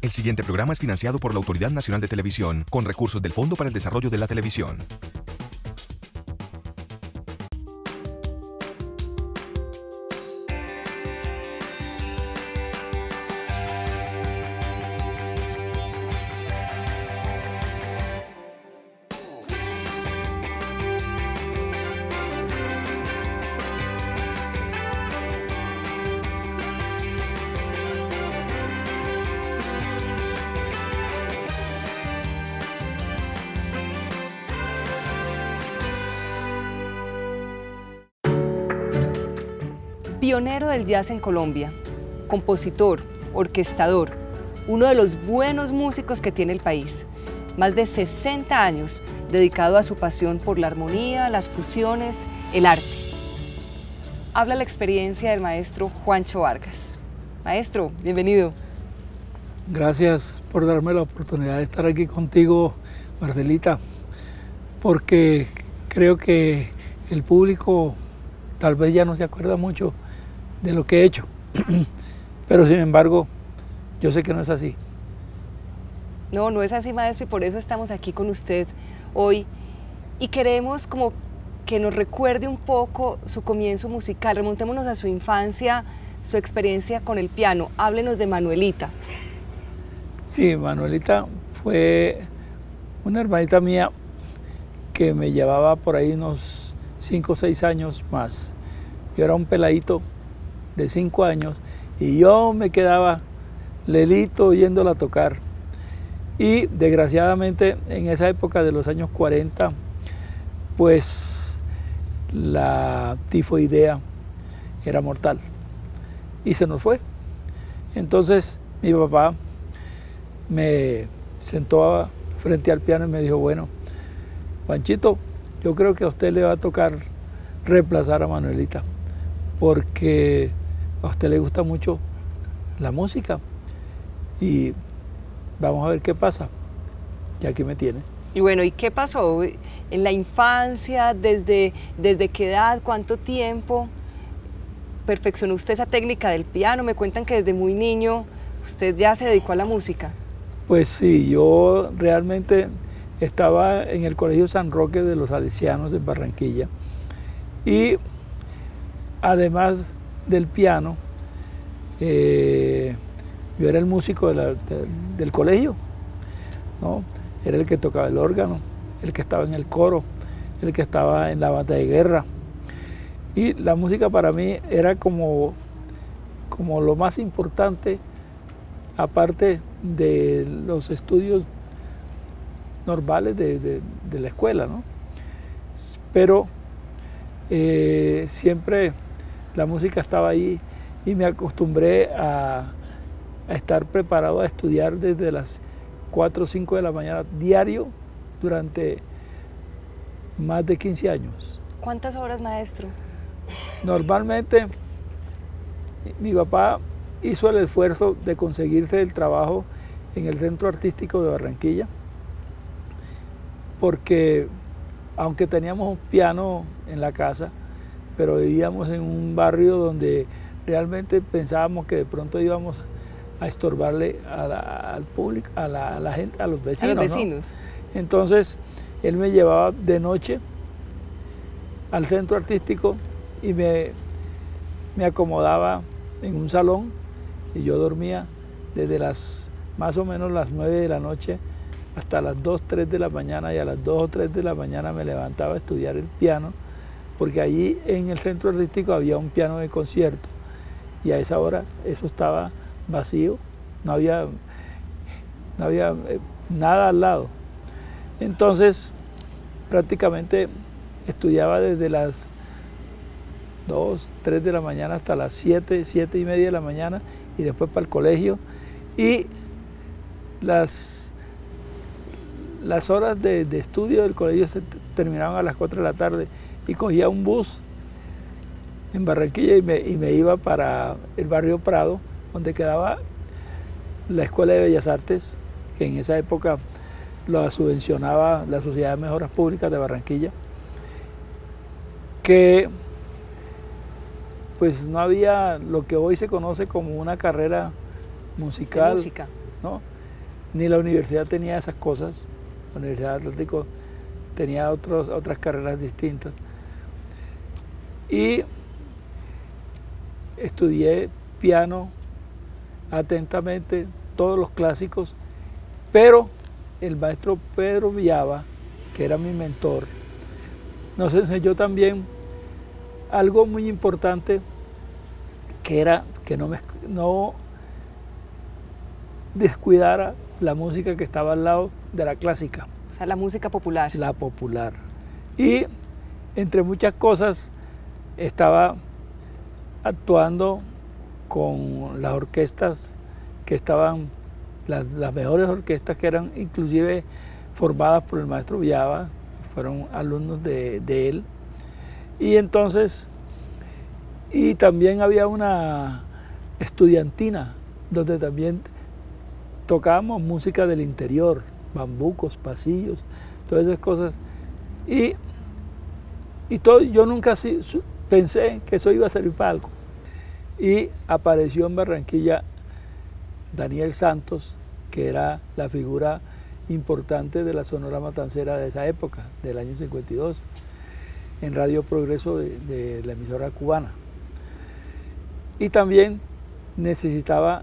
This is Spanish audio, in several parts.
El siguiente programa es financiado por la Autoridad Nacional de Televisión, con recursos del Fondo para el Desarrollo de la Televisión. Pionero del jazz en Colombia, compositor, orquestador, uno de los buenos músicos que tiene el país. Más de 60 años dedicado a su pasión por la armonía, las fusiones, el arte. Habla la experiencia del maestro Juancho Vargas. Maestro, bienvenido. Gracias por darme la oportunidad de estar aquí contigo, Marcelita, porque creo que el público tal vez ya no se acuerda mucho de lo que he hecho, pero sin embargo, yo sé que no es así. No, no es así, maestro, y por eso estamos aquí con usted hoy. Y queremos como que nos recuerde un poco su comienzo musical, remontémonos a su infancia, su experiencia con el piano. Háblenos de Manuelita. Sí, Manuelita fue una hermanita mía que me llevaba por ahí unos 5 o 6 años más. Yo era un peladito de 5 años y yo me quedaba lelito oyéndola tocar. Y desgraciadamente en esa época de los años 40, pues la tifoidea era mortal y se nos fue. Entonces mi papá me sentó frente al piano y me dijo, bueno, Panchito, yo creo que a usted le va a tocar reemplazar a Manuelita, porque a usted le gusta mucho la música y vamos a ver qué pasa. Y aquí me tiene. Y bueno, ¿y qué pasó en la infancia? ¿Desde qué edad? ¿Cuánto tiempo perfeccionó usted esa técnica del piano? Me cuentan que desde muy niño usted ya se dedicó a la música. Pues sí, yo realmente estaba en el Colegio San Roque de los Salesianos en Barranquilla y además del piano, yo era el músico del colegio, ¿no? Era el que tocaba el órgano, el que estaba en el coro, el que estaba en la banda de guerra. Y la música para mí era como lo más importante, aparte de los estudios normales de la escuela, ¿no? Pero siempre la música estaba ahí y me acostumbré a estar preparado a estudiar desde las 4 o 5 de la mañana diario durante más de 15 años. ¿Cuántas horas, maestro? Normalmente mi papá hizo el esfuerzo de conseguirse el trabajo en el Centro Artístico de Barranquilla, porque aunque teníamos un piano en la casa, pero vivíamos en un barrio donde realmente pensábamos que de pronto íbamos a estorbarle al público, a la gente, a los vecinos. A los vecinos. ¿No? Entonces, él me llevaba de noche al centro artístico y me acomodaba en un salón y yo dormía desde más o menos las 9 de la noche hasta las 2, 3 de la mañana, y a las 2 o 3 de la mañana me levantaba a estudiar el piano, porque allí en el centro artístico había un piano de concierto y a esa hora eso estaba vacío, no había nada al lado. Entonces prácticamente estudiaba desde las 2, 3 de la mañana hasta las 7, 7 y media de la mañana y después para el colegio, y las horas de estudio del colegio se terminaban a las 4 de la tarde y cogía un bus en Barranquilla y me iba para el barrio Prado, donde quedaba la Escuela de Bellas Artes, que en esa época la subvencionaba la Sociedad de Mejoras Públicas de Barranquilla, que pues no había lo que hoy se conoce como una carrera musical, ¿no? Ni la universidad tenía esas cosas. La Universidad de Atlántico tenía otras carreras distintas. Y estudié piano atentamente, todos los clásicos, pero el maestro Pedro Villava, que era mi mentor, nos enseñó también algo muy importante, que era que no descuidara la música que estaba al lado de la clásica. O sea, la música popular. La popular. Y entre muchas cosas estaba actuando con las orquestas que estaban, las mejores orquestas que eran inclusive formadas por el maestro Villava, fueron alumnos de él. Y entonces, y también había una estudiantina donde también tocábamos música del interior, bambucos, pasillos, todas esas cosas. Y todo, yo nunca pensé que eso iba a servir para algo. Y apareció en Barranquilla Daniel Santos, que era la figura importante de la Sonora Matancera de esa época, del año 52, en Radio Progreso de la emisora cubana. Y también necesitaban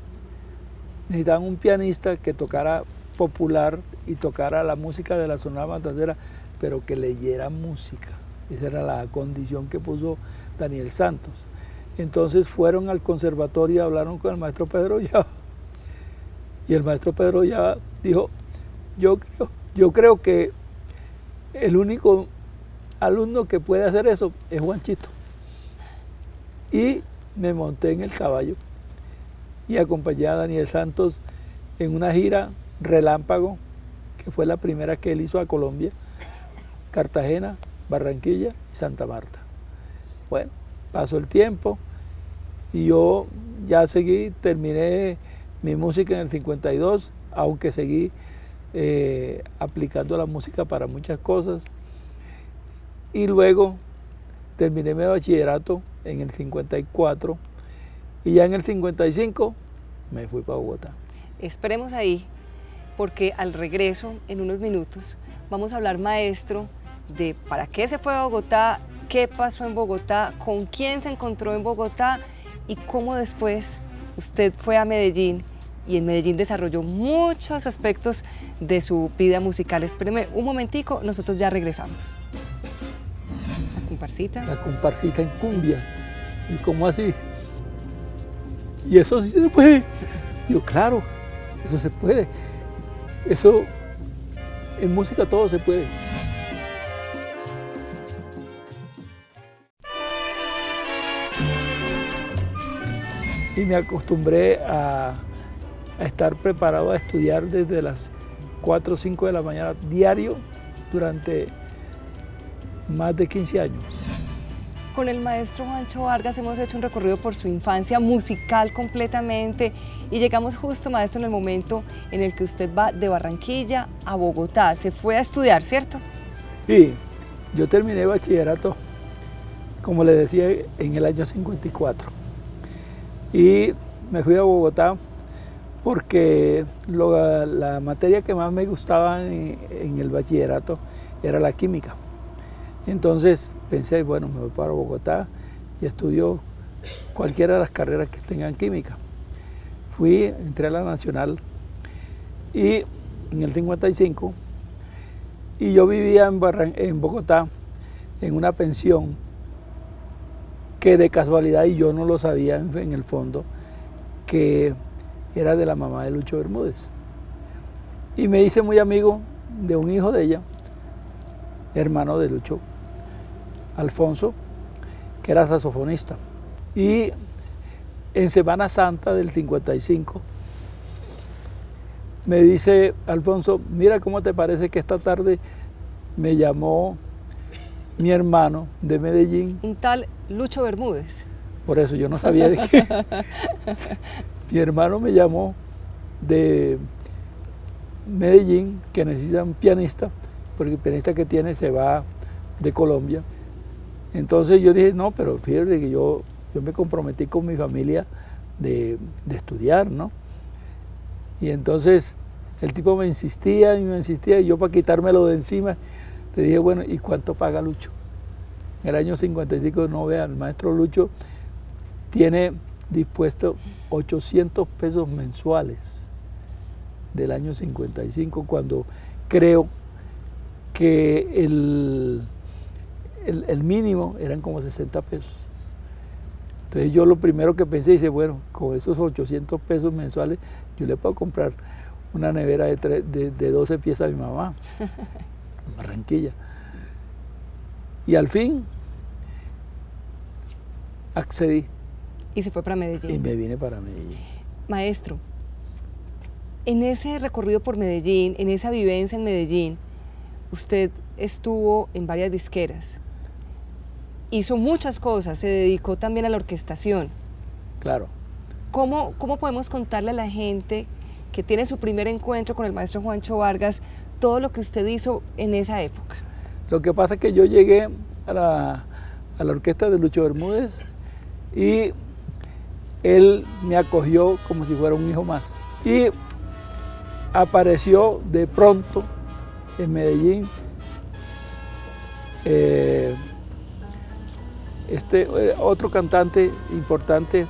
un pianista que tocara popular y tocara la música de la Sonora Matancera, pero que leyera música. Esa era la condición que puso Daniel Santos. Entonces fueron al conservatorio y hablaron con el maestro Pedro Villava. Y el maestro Pedro Villava dijo, yo creo que el único alumno que puede hacer eso es Juanchito. Y me monté en el caballo y acompañé a Daniel Santos en una gira relámpago, que fue la primera que él hizo a Colombia, Cartagena, Barranquilla y Santa Marta. Bueno, pasó el tiempo y yo ya terminé mi música en el 52, aunque seguí aplicando la música para muchas cosas. Y luego terminé mi bachillerato en el 54 y ya en el 55 me fui para Bogotá. Esperemos ahí, porque al regreso, en unos minutos, vamos a hablar, maestro, de para qué se fue a Bogotá, qué pasó en Bogotá, con quién se encontró en Bogotá y cómo después usted fue a Medellín y en Medellín desarrolló muchos aspectos de su vida musical. Espéreme un momentico, nosotros ya regresamos. La comparsita. La comparsita en cumbia. ¿Y cómo así? ¿Y eso sí se puede? Yo, claro, eso se puede. Eso, en música todo se puede. Y me acostumbré a estar preparado a estudiar desde las 4 o 5 de la mañana diario durante más de 15 años. Con el maestro Juancho Vargas hemos hecho un recorrido por su infancia musical completamente y llegamos justo, maestro, en el momento en el que usted va de Barranquilla a Bogotá. Se fue a estudiar, ¿cierto? Sí, yo terminé bachillerato, como le decía, en el año 54. Y me fui a Bogotá porque la materia que más me gustaba en el bachillerato era la química. Entonces pensé, bueno, me voy para Bogotá y estudio cualquiera de las carreras que tengan química. Entré a la Nacional y en el 55, y yo vivía en Bogotá en una pensión que de casualidad, y yo no lo sabía en el fondo, que era de la mamá de Lucho Bermúdez. Y me hice muy amigo de un hijo de ella, hermano de Lucho, Alfonso, que era saxofonista. Y en Semana Santa del 55 me dice Alfonso, mira cómo te parece que esta tarde me llamó mi hermano de Medellín. Un tal Lucho Bermúdez. Por eso yo no sabía de qué. Mi hermano me llamó de Medellín, que necesita un pianista, porque el pianista que tiene se va de Colombia. Entonces yo dije, no, pero fíjate que yo me comprometí con mi familia de estudiar, ¿no? Y entonces el tipo me insistía y yo para quitármelo de encima le dije, bueno, ¿y cuánto paga Lucho? En el año 55, no vean, el maestro Lucho tiene dispuesto 800 pesos mensuales del año 55, cuando creo que el mínimo eran como 60 pesos. Entonces yo lo primero que pensé, dice, bueno, con esos 800 pesos mensuales yo le puedo comprar una nevera de 12 piezas a mi mamá, en Barranquilla. Y al fin accedí. Y se fue para Medellín. Y me vine para Medellín. Maestro, en ese recorrido por Medellín, en esa vivencia en Medellín, usted estuvo en varias disqueras, hizo muchas cosas, se dedicó también a la orquestación. Claro. ¿Cómo podemos contarle a la gente que tiene su primer encuentro con el maestro Juancho Vargas todo lo que usted hizo en esa época? Lo que pasa es que yo llegué a la orquesta de Lucho Bermúdez y él me acogió como si fuera un hijo más. Y apareció de pronto en Medellín otro cantante importante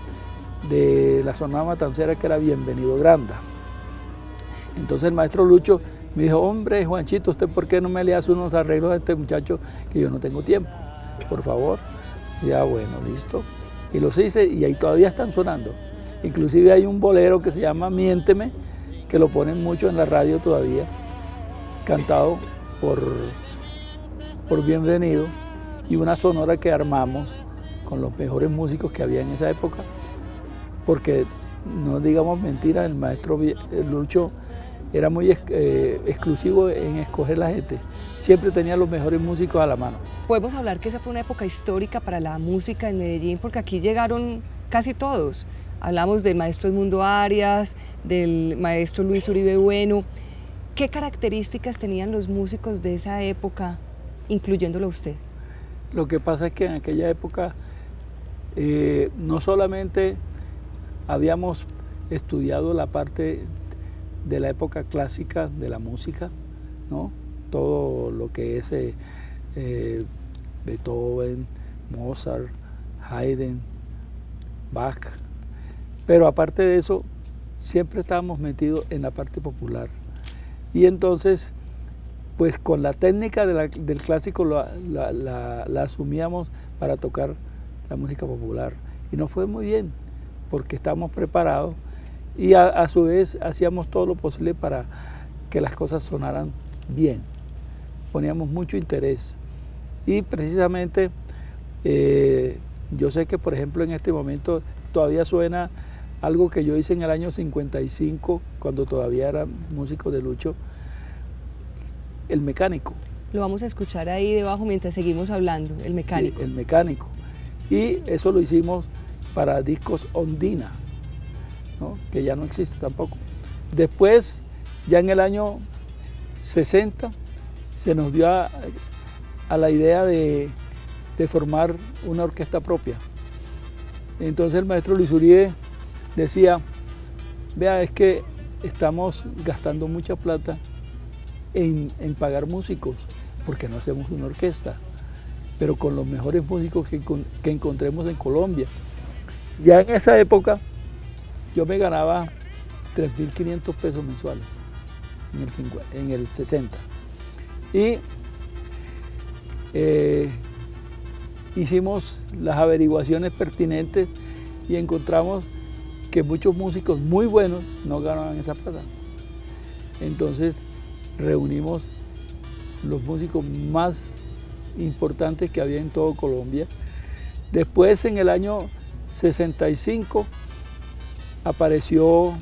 de la Sonora Matancera, que era Bienvenido Granda. Entonces el maestro Lucho me dijo, hombre, Juanchito, ¿usted por qué no me le hace unos arreglos a este muchacho que yo no tengo tiempo? Por favor. Ya, bueno, listo. Y los hice y ahí todavía están sonando. Inclusive hay un bolero que se llama Miénteme, que lo ponen mucho en la radio todavía, cantado por Bienvenido, y una sonora que armamos con los mejores músicos que había en esa época, porque no digamos mentiras, el maestro Lucho era muy exclusivo en escoger la gente, siempre tenía los mejores músicos a la mano. Podemos hablar que esa fue una época histórica para la música en Medellín, porque aquí llegaron casi todos. Hablamos del maestro Edmundo Arias, del maestro Luis Uribe Bueno. ¿Qué características tenían los músicos de esa época, incluyéndolo a usted? Lo que pasa es que en aquella época no solamente habíamos estudiado la parte de la época clásica de la música, ¿no? Todo lo que es Beethoven, Mozart, Haydn, Bach, pero aparte de eso siempre estábamos metidos en la parte popular, y entonces pues con la técnica del clásico la asumíamos para tocar la música popular, y nos fue muy bien porque estábamos preparados y a su vez hacíamos todo lo posible para que las cosas sonaran bien, poníamos mucho interés. Y precisamente yo sé que por ejemplo en este momento todavía suena algo que yo hice en el año 55, cuando todavía era músico de Lucho, El Mecánico. Lo vamos a escuchar ahí debajo mientras seguimos hablando, El Mecánico. Sí, El Mecánico. Y eso lo hicimos para discos Ondina, ¿no? Que ya no existe tampoco. Después, ya en el año 60, se nos dio a la idea de formar una orquesta propia. Entonces el maestro Luis Uribe decía, vea, es que estamos gastando mucha plata en pagar músicos, porque no hacemos una orquesta, pero con los mejores músicos que encontremos en Colombia. Ya en esa época yo me ganaba 3.500 pesos mensuales, en el 60. Y hicimos las averiguaciones pertinentes y encontramos que muchos músicos muy buenos no ganaban esa plata. Entonces reunimos los músicos más importantes que había en todo Colombia. Después, en el año 65, apareció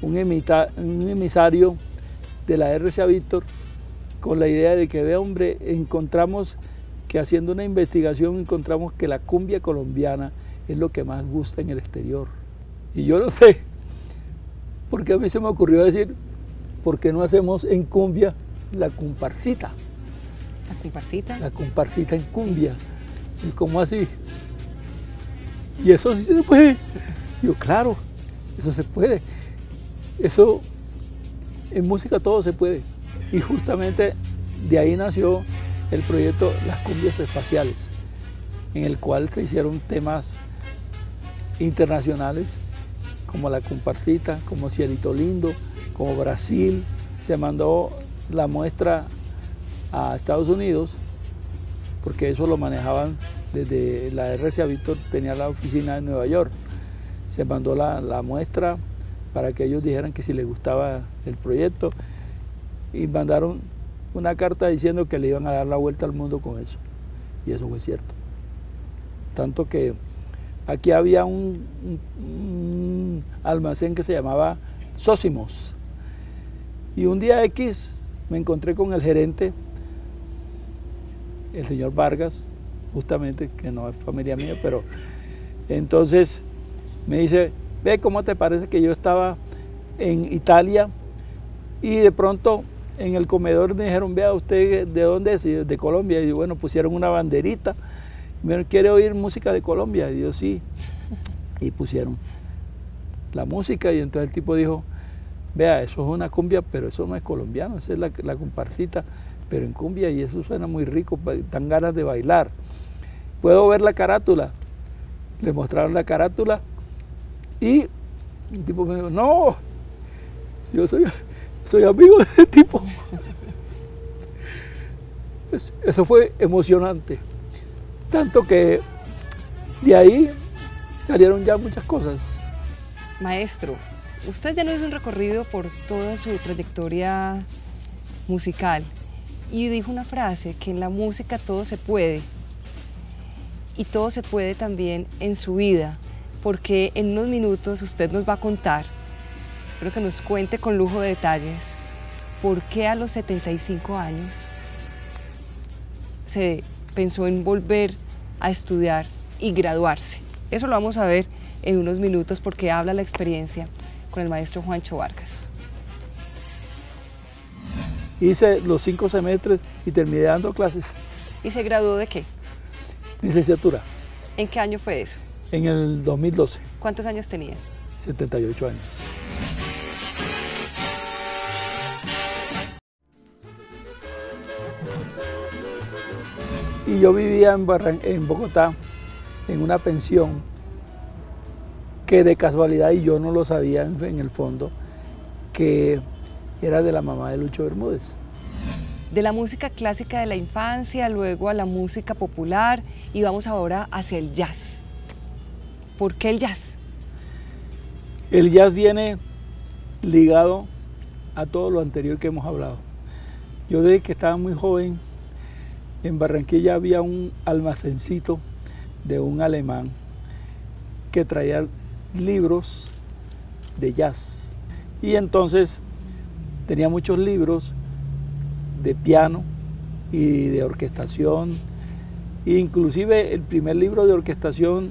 un emisario de la RCA Víctor con la idea de que, vea, hombre, encontramos que haciendo una investigación encontramos que la cumbia colombiana es lo que más gusta en el exterior. Y yo no sé, porque a mí se me ocurrió decir, ¿por qué no hacemos en cumbia la comparsita? ¿La comparsita? La comparsita en cumbia. ¿Y cómo así? Y eso sí se puede. Yo, claro, eso se puede. Eso, en música todo se puede. Y justamente de ahí nació el proyecto Las Cumbias Espaciales, en el cual se hicieron temas internacionales como La Compartita, como Cielito Lindo, como Brasil. Se mandó la muestra a Estados Unidos, porque eso lo manejaban desde la RCA Víctor, tenía la oficina en Nueva York. Se mandó la muestra para que ellos dijeran que si les gustaba el proyecto, y mandaron una carta diciendo que le iban a dar la vuelta al mundo con eso, y eso fue cierto. Tanto que aquí había un almacén que se llamaba Sósimos, y un día X me encontré con el gerente, el señor Vargas, justamente, que no es familia mía, pero entonces me dice, ve, ¿cómo te parece que yo estaba en Italia y de pronto en el comedor me dijeron, vea, ¿usted de dónde es? Y yo, de Colombia. Y bueno, pusieron una banderita, me ¿quiere oír música de Colombia? Y yo, sí. Y pusieron la música, y entonces el tipo dijo, vea, eso es una cumbia, pero eso no es colombiano, esa es la compartita, pero en cumbia, y eso suena muy rico, dan ganas de bailar. ¿Puedo ver la carátula? Le mostraron la carátula, y el tipo me dijo, no, yo soy amigo de ese tipo. Eso fue emocionante, tanto que de ahí salieron ya muchas cosas. Maestro, usted ya nos hizo un recorrido por toda su trayectoria musical y dijo una frase, que en la música todo se puede, y todo se puede también en su vida, porque en unos minutos usted nos va a contar, espero que nos cuente con lujo de detalles, por qué a los 75 años se pensó en volver a estudiar y graduarse. Eso lo vamos a ver en unos minutos, porque habla la experiencia con el maestro Juancho Vargas. Hice los 5 semestres y terminé dando clases. ¿Y se graduó de qué? Licenciatura. ¿En qué año fue eso? En el 2012. ¿Cuántos años tenía? 78 años. Y yo vivía en Bogotá, en una pensión, que de casualidad, y yo no lo sabía en el fondo, que era de la mamá de Lucho Bermúdez. De la música clásica de la infancia, luego a la música popular, y vamos ahora hacia el jazz. ¿Por qué el jazz? El jazz viene ligado a todo lo anterior que hemos hablado. Yo desde que estaba muy joven, en Barranquilla había un almacencito de un alemán que traía libros de jazz, y entonces tenía muchos libros de piano y de orquestación. Inclusive el primer libro de orquestación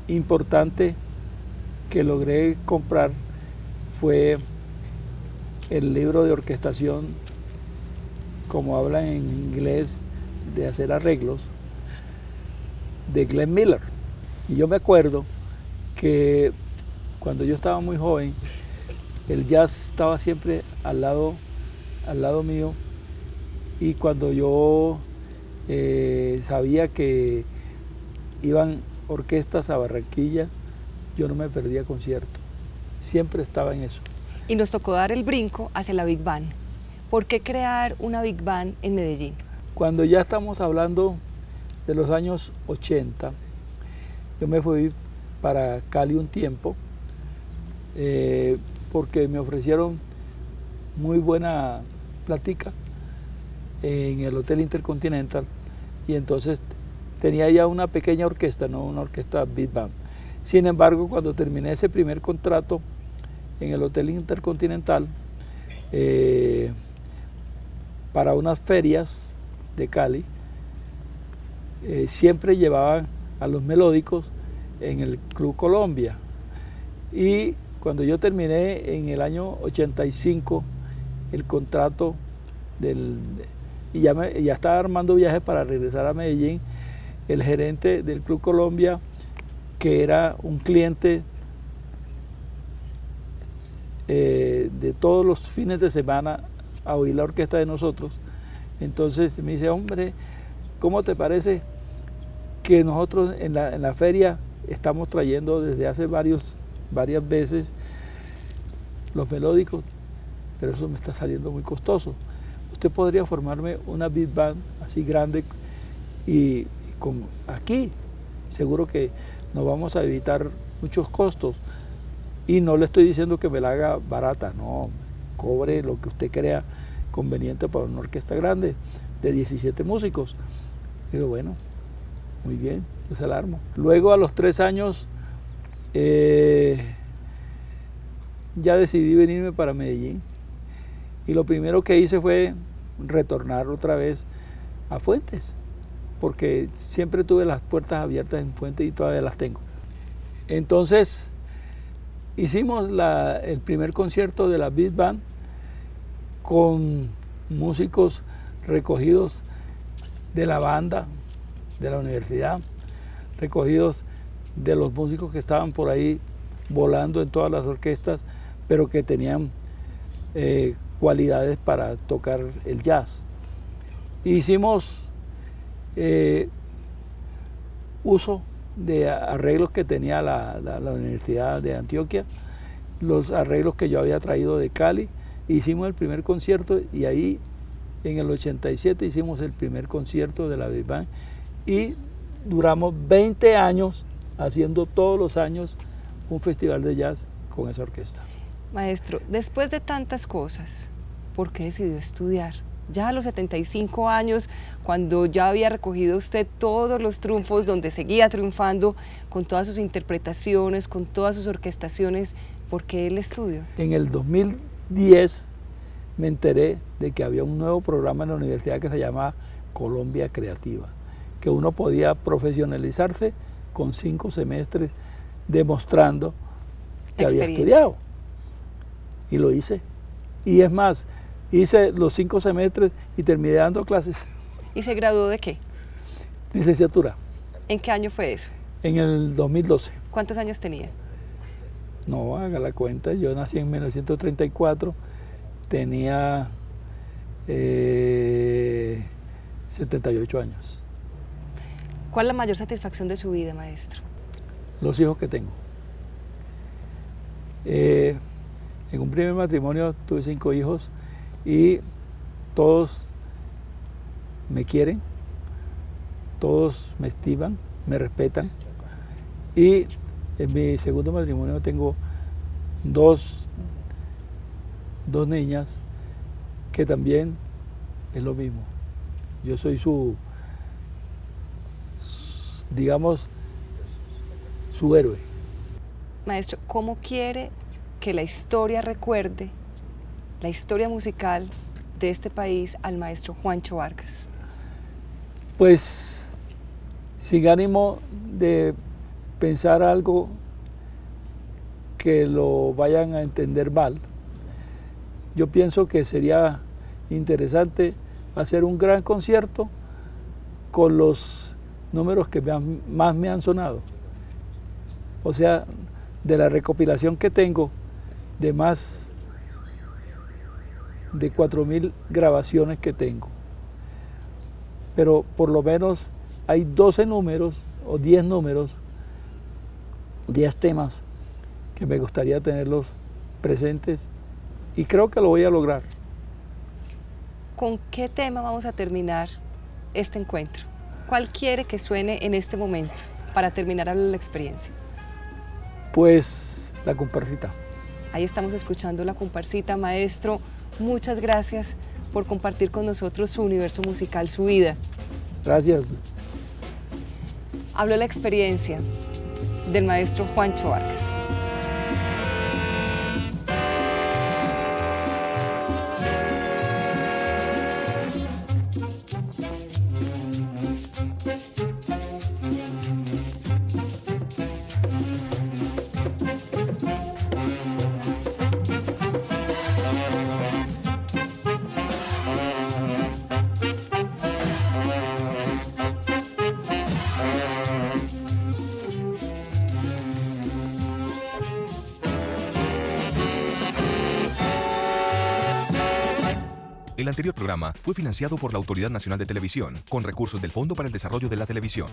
importante que logré comprar fue el libro de orquestación, como hablan en inglés, de hacer arreglos, de Glenn Miller. Y yo me acuerdo que cuando yo estaba muy joven, el jazz estaba siempre al lado mío, y cuando yo sabía que iban orquestas a Barranquilla, yo no me perdía concierto, siempre estaba en eso. Y nos tocó dar el brinco hacia la Big Band. ¿Por qué crear una Big Band en Medellín? Cuando ya estamos hablando de los años 80, yo me fui para Cali un tiempo, porque me ofrecieron muy buena plática en el Hotel Intercontinental, y entonces tenía ya una pequeña orquesta, no una orquesta Big Band. Sin embargo, cuando terminé ese primer contrato en el Hotel Intercontinental, para unas ferias de Cali, siempre llevaban a los melódicos en el Club Colombia, y cuando yo terminé en el año 85 el contrato y ya estaba armando viajes para regresar a Medellín, el gerente del Club Colombia, que era un cliente de todos los fines de semana a oír la orquesta de nosotros. Entonces me dice, hombre, ¿cómo te parece que nosotros en la feria estamos trayendo desde hace varias veces los melódicos, pero eso me está saliendo muy costoso? Usted podría formarme una big band así grande y aquí seguro que nos vamos a evitar muchos costos. Y no le estoy diciendo que me la haga barata, no, cobre lo que usted crea conveniente para una orquesta grande de 17 músicos. Digo, bueno, muy bien, yo se la armo. Luego a los 3 años ya decidí venirme para Medellín y lo primero que hice fue retornar otra vez a Fuentes, porque siempre tuve las puertas abiertas en Fuentes y todavía las tengo. Entonces hicimos el primer concierto de la Big Band con músicos recogidos de la banda, de la universidad, recogidos de los músicos que estaban por ahí volando en todas las orquestas, pero que tenían cualidades para tocar el jazz. Hicimos uso de arreglos que tenía la Universidad de Antioquia, los arreglos que yo había traído de Cali. Hicimos el primer concierto y ahí en el 87 hicimos el primer concierto de la Big Band y duramos 20 años haciendo todos los años un festival de jazz con esa orquesta. Maestro, después de tantas cosas, ¿por qué decidió estudiar? Ya a los 75 años, cuando ya había recogido usted todos los triunfos, donde seguía triunfando con todas sus interpretaciones, con todas sus orquestaciones, ¿por qué el estudio? En el 2010 me enteré de que había un nuevo programa en la universidad que se llamaba Colombia Creativa, que uno podía profesionalizarse con 5 semestres demostrando que había estudiado. Y lo hice. Y es más, hice los 5 semestres y terminé dando clases. ¿Y se graduó de qué? Licenciatura. ¿En qué año fue eso? En el 2012. ¿Cuántos años tenía? No, haga la cuenta, yo nací en 1934, tenía 78 años. ¿Cuál es la mayor satisfacción de su vida, maestro? Los hijos que tengo. En un primer matrimonio tuve 5 hijos y todos me quieren, todos me estiman, me respetan. Y en mi segundo matrimonio tengo dos niñas que también es lo mismo. Yo soy digamos, su héroe. Maestro, ¿cómo quiere que la historia recuerde la historia musical de este país al maestro Juancho Vargas? Pues sin ánimo de pensar algo que lo vayan a entender mal, yo pienso que sería interesante hacer un gran concierto con los números que más me han sonado. O sea, de la recopilación que tengo de más de 4.000 grabaciones que tengo. Pero por lo menos hay 12 números o 10 números, 10 temas que me gustaría tenerlos presentes y creo que lo voy a lograr. ¿Con qué tema vamos a terminar este encuentro? ¿Cuál quiere que suene en este momento para terminar la experiencia? Pues la comparsita. Ahí estamos escuchando la comparsita. Maestro, muchas gracias por compartir con nosotros su universo musical, su vida. Gracias. Habló la experiencia del maestro Juancho Vargas. El anterior programa fue financiado por la Autoridad Nacional de Televisión, con recursos del Fondo para el Desarrollo de la Televisión.